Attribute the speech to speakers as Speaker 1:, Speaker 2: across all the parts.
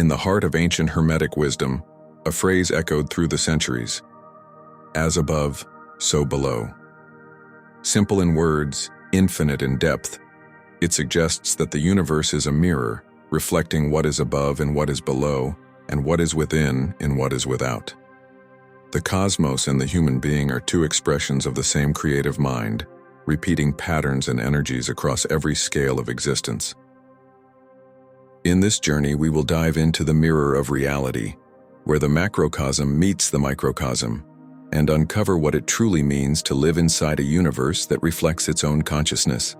Speaker 1: In the heart of ancient Hermetic wisdom, a phrase echoed through the centuries: as above, so below. Simple in words, infinite in depth, it suggests that the universe is a mirror, reflecting what is above and what is below, and what is within and what is without. The cosmos and the human being are two expressions of the same creative mind, repeating patterns and energies across every scale of existence. In this journey, we will dive into the mirror of reality, where the macrocosm meets the microcosm, and uncover what it truly means to live inside a universe that reflects its own consciousness.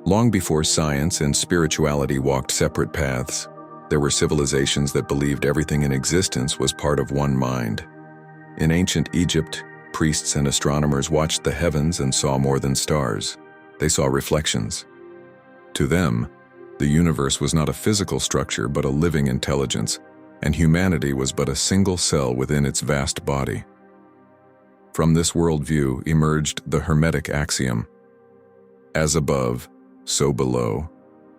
Speaker 1: Long before science and spirituality walked separate paths, there were civilizations that believed everything in existence was part of one mind. In ancient Egypt, priests and astronomers watched the heavens and saw more than stars. They saw reflections. To them, the universe was not a physical structure but a living intelligence, and humanity was but a single cell within its vast body. From this worldview emerged the Hermetic axiom: as above, so below,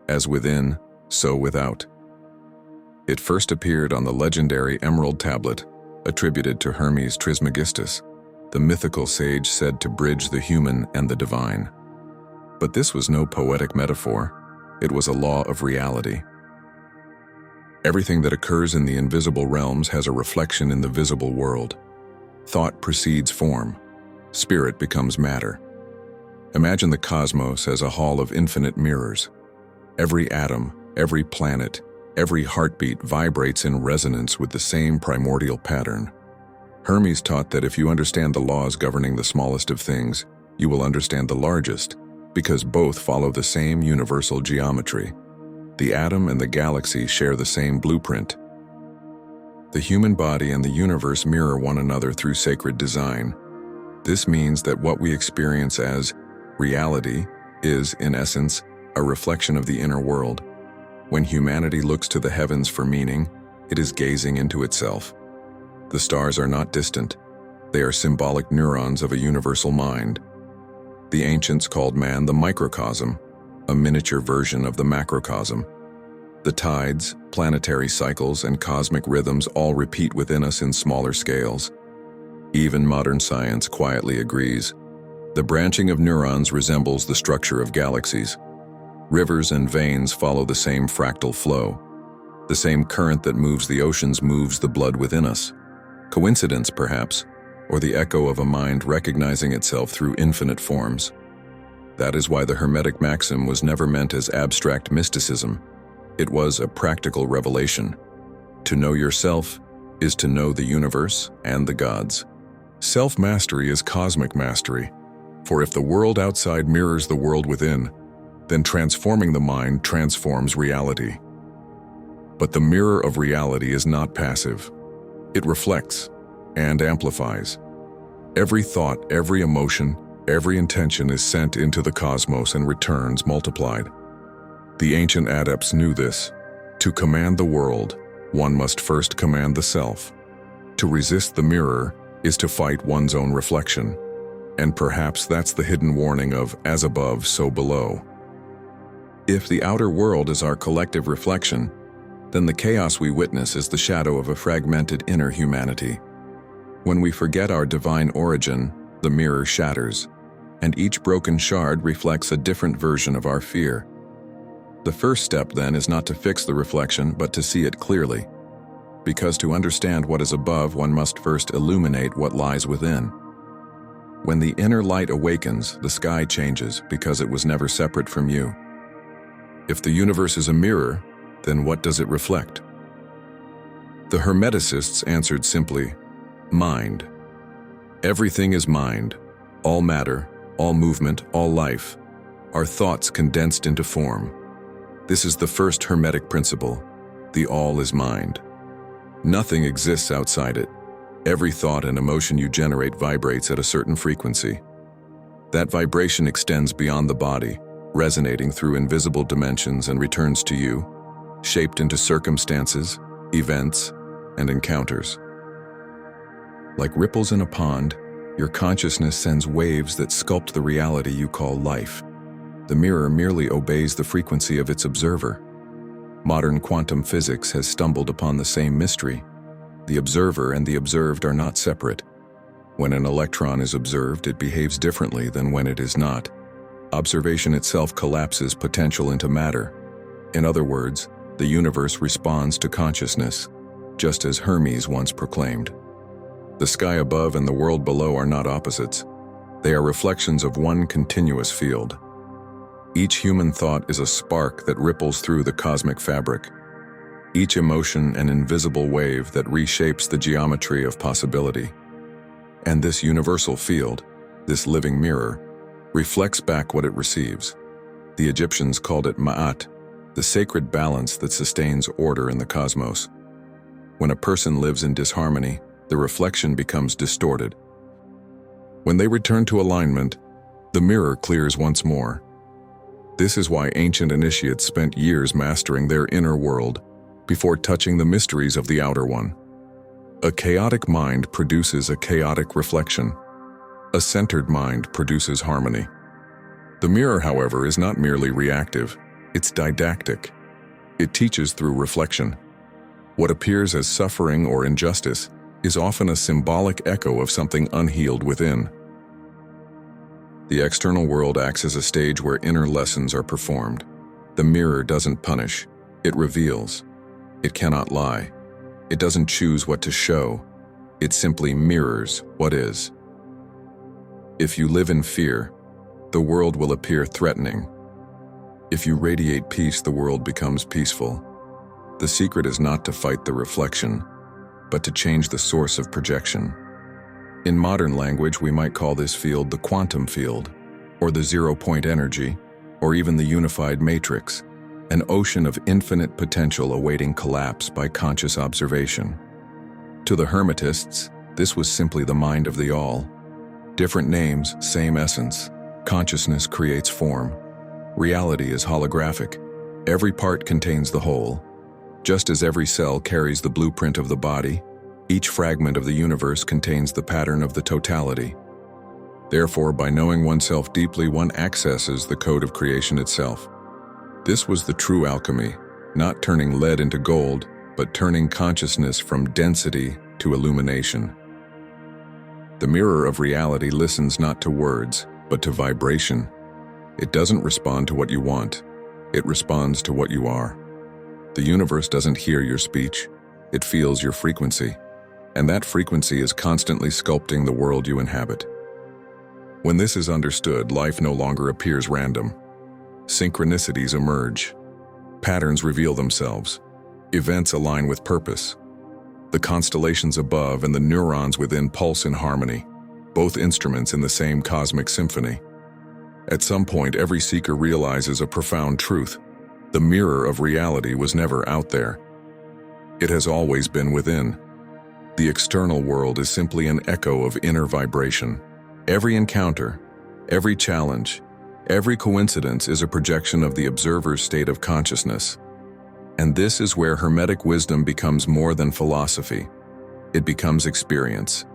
Speaker 1: as within, so without. It first appeared on the legendary Emerald Tablet, attributed to Hermes Trismegistus, the mythical sage said to bridge the human and the divine. But this was no poetic metaphor. It was a law of reality. Everything that occurs in the invisible realms has a reflection in the visible world. Thought precedes form. Spirit becomes matter. Imagine the cosmos as a hall of infinite mirrors. Every atom, every planet, every heartbeat vibrates in resonance with the same primordial pattern. Hermes taught that if you understand the laws governing the smallest of things, you will understand the largest, because both follow the same universal geometry. The atom and the galaxy share the same blueprint. The human body and the universe mirror one another through sacred design. This means that what we experience as reality is, in essence, a reflection of the inner world. When humanity looks to the heavens for meaning, it is gazing into itself. The stars are not distant. They are symbolic neurons of a universal mind. The ancients called man the microcosm, a miniature version of the macrocosm. The tides, planetary cycles, and cosmic rhythms all repeat within us in smaller scales. Even modern science quietly agrees. The branching of neurons resembles the structure of galaxies. Rivers and veins follow the same fractal flow. The same current that moves the oceans moves the blood within us. Coincidence, perhaps, or the echo of a mind recognizing itself through infinite forms. That is why the Hermetic maxim was never meant as abstract mysticism. It was a practical revelation. To know yourself is to know the universe and the gods. Self-mastery is cosmic mastery, for if the world outside mirrors the world within, then transforming the mind transforms reality. But the mirror of reality is not passive. It reflects and amplifies. Every thought, every emotion, every intention is sent into the cosmos and returns multiplied. The ancient adepts knew this. To command the world, one must first command the self. To resist the mirror is to fight one's own reflection. And perhaps that's the hidden warning of as above, so below. If the outer world is our collective reflection, then the chaos we witness is the shadow of a fragmented inner humanity. When we forget our divine origin, the mirror shatters, and each broken shard reflects a different version of our fear. The first step, then, is not to fix the reflection, but to see it clearly. Because to understand what is above, one must first illuminate what lies within. When the inner light awakens, the sky changes because it was never separate from you. If the universe is a mirror, then what does it reflect? The Hermeticists answered simply, mind. Everything is mind, all matter, all movement, all life, are thoughts condensed into form. This is the first Hermetic principle, the all is mind. Nothing exists outside it. Every thought and emotion you generate vibrates at a certain frequency. That vibration extends beyond the body, resonating through invisible dimensions and returns to you, shaped into circumstances, events, and encounters. Like ripples in a pond, your consciousness sends waves that sculpt the reality you call life. The mirror merely obeys the frequency of its observer. Modern quantum physics has stumbled upon the same mystery. The observer and the observed are not separate. When an electron is observed, it behaves differently than when it is not. Observation itself collapses potential into matter. In other words, the universe responds to consciousness, just as Hermes once proclaimed. The sky above and the world below are not opposites. They are reflections of one continuous field. Each human thought is a spark that ripples through the cosmic fabric. Each emotion an invisible wave that reshapes the geometry of possibility. And this universal field, this living mirror, reflects back what it receives. The Egyptians called it ma'at, the sacred balance that sustains order in the cosmos. When a person lives in disharmony, the reflection becomes distorted. When they return to alignment, the mirror clears once more. This is why ancient initiates spent years mastering their inner world before touching the mysteries of the outer one. A chaotic mind produces a chaotic reflection. A centered mind produces harmony. The mirror, however, is not merely reactive, it's didactic. It teaches through reflection. What appears as suffering or injustice is often a symbolic echo of something unhealed within. The external world acts as a stage where inner lessons are performed. The mirror doesn't punish, it reveals. It cannot lie. It doesn't choose what to show. It simply mirrors what is. If you live in fear, the world will appear threatening. If you radiate peace, the world becomes peaceful. The secret is not to fight the reflection, but to change the source of projection. In modern language, we might call this field the quantum field, or the zero-point energy, or even the unified matrix, an ocean of infinite potential awaiting collapse by conscious observation. To the Hermetists, this was simply the mind of the all. Different names, same essence. Consciousness creates form. Reality is holographic. Every part contains the whole. Just as every cell carries the blueprint of the body, each fragment of the universe contains the pattern of the totality. Therefore, by knowing oneself deeply, one accesses the code of creation itself. This was the true alchemy, not turning lead into gold, but turning consciousness from density to illumination. The mirror of reality listens not to words, but to vibration. It doesn't respond to what you want. It responds to what you are. The universe doesn't hear your speech. It feels your frequency. And that frequency is constantly sculpting the world you inhabit. When this is understood, life no longer appears random. Synchronicities emerge. Patterns reveal themselves. Events align with purpose. The constellations above and the neurons within pulse in harmony, both instruments in the same cosmic symphony. At some point, every seeker realizes a profound truth. The mirror of reality was never out there. It has always been within. The external world is simply an echo of inner vibration. Every encounter, every challenge, every coincidence is a projection of the observer's state of consciousness. And this is where Hermetic wisdom becomes more than philosophy. It becomes experience.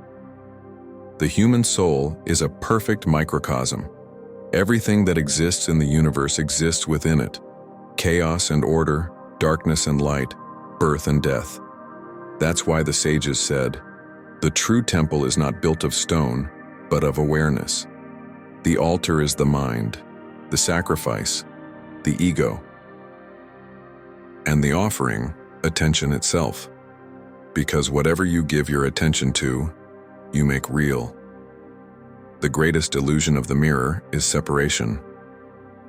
Speaker 1: The human soul is a perfect microcosm. Everything that exists in the universe exists within it. Chaos and order, darkness and light, birth and death. That's why the sages said, "The true temple is not built of stone, but of awareness." The altar is the mind, the sacrifice, the ego, and the offering, attention itself. Because whatever you give your attention to, you make real. The greatest illusion of the mirror is separation,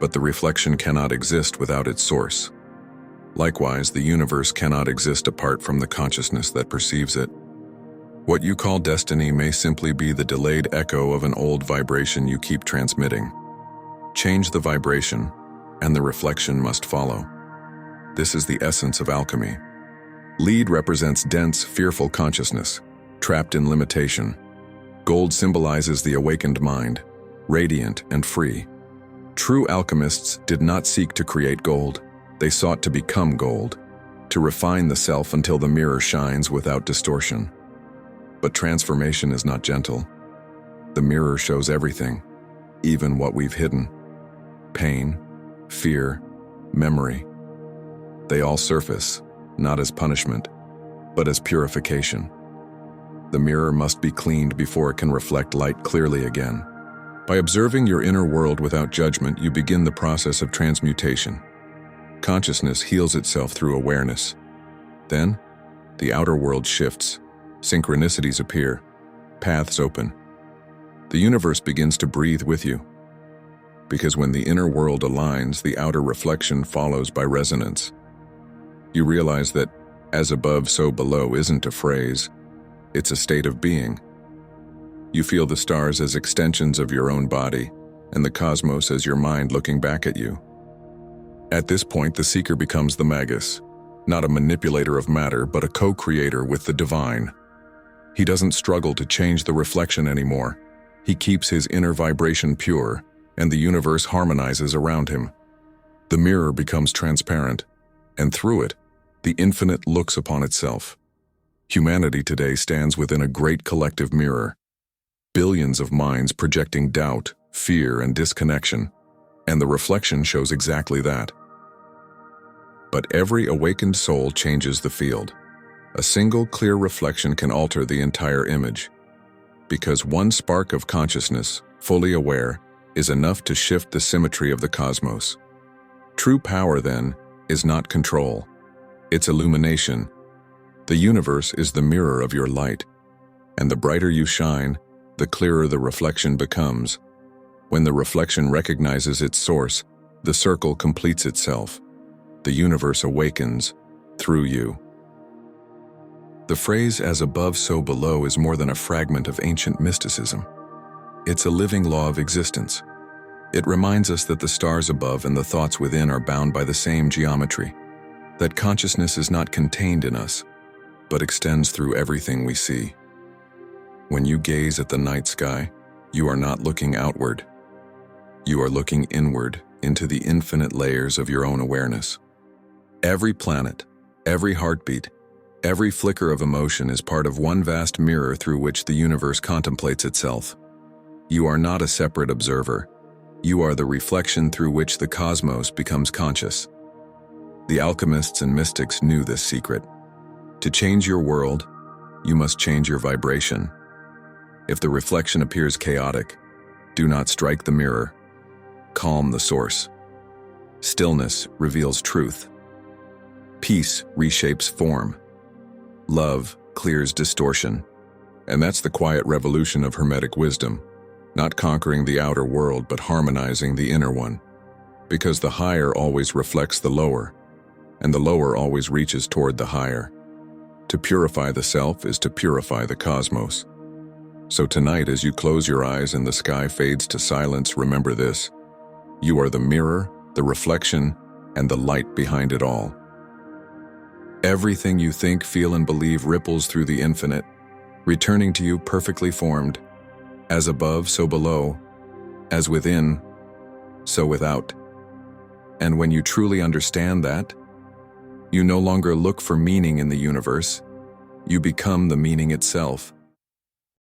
Speaker 1: but the reflection cannot exist without its source. Likewise, the universe cannot exist apart from the consciousness that perceives it. What you call destiny may simply be the delayed echo of an old vibration you keep transmitting. Change the vibration, and the reflection must follow. This is the essence of alchemy. Lead represents dense, fearful consciousness, trapped in limitation. Gold symbolizes the awakened mind, radiant and free. True alchemists did not seek to create gold. They sought to become gold, to refine the self until the mirror shines without distortion. But transformation is not gentle. The mirror shows everything, even what we've hidden. Pain, fear, memory. they all surface, not as punishment, but as purification. The mirror must be cleaned before it can reflect light clearly again. By observing your inner world without judgment, you begin the process of transmutation. Consciousness heals itself through awareness. Then, the outer world shifts, synchronicities appear, paths open. The universe begins to breathe with you. Because when the inner world aligns, the outer reflection follows by resonance. You realize that "as above, so below" isn't a phrase, it's a state of being. You feel the stars as extensions of your own body, and the cosmos as your mind looking back at you. At this point, the seeker becomes the magus, not a manipulator of matter, but a co-creator with the divine. He doesn't struggle to change the reflection anymore. He keeps his inner vibration pure, and the universe harmonizes around him. The mirror becomes transparent, and through it, the infinite looks upon itself. Humanity today stands within a great collective mirror. Billions of minds projecting doubt, fear, and disconnection, and the reflection shows exactly that. But every awakened soul changes the field. A single clear reflection can alter the entire image, because one spark of consciousness, fully aware, is enough to shift the symmetry of the cosmos. True power, then, is not control. It's illumination. The universe is the mirror of your light, and the brighter you shine, the clearer the reflection becomes. When the reflection recognizes its source, the circle completes itself. The universe awakens through you. The phrase "as above, so below" is more than a fragment of ancient mysticism. It's a living law of existence. It reminds us that the stars above and the thoughts within are bound by the same geometry, that consciousness is not contained in us, but extends through everything we see. When you gaze at the night sky, you are not looking outward. You are looking inward into the infinite layers of your own awareness. Every planet, every heartbeat, every flicker of emotion is part of one vast mirror through which the universe contemplates itself. You are not a separate observer. You are the reflection through which the cosmos becomes conscious. The alchemists and mystics knew this secret. To change your world, you must change your vibration. If the reflection appears chaotic, do not strike the mirror. Calm the source. Stillness reveals truth. Peace reshapes form. Love clears distortion. And that's the quiet revolution of Hermetic wisdom, not conquering the outer world, but harmonizing the inner one. Because the higher always reflects the lower, and the lower always reaches toward the higher. To purify the self is to purify the cosmos. So tonight, as you close your eyes and the sky fades to silence, remember this: you are the mirror, the reflection, and the light behind it all. Everything you think, feel, and believe ripples through the infinite, returning to you perfectly formed. As above, so below. As within, so without. And when you truly understand that, you no longer look for meaning in the universe. You become the meaning itself.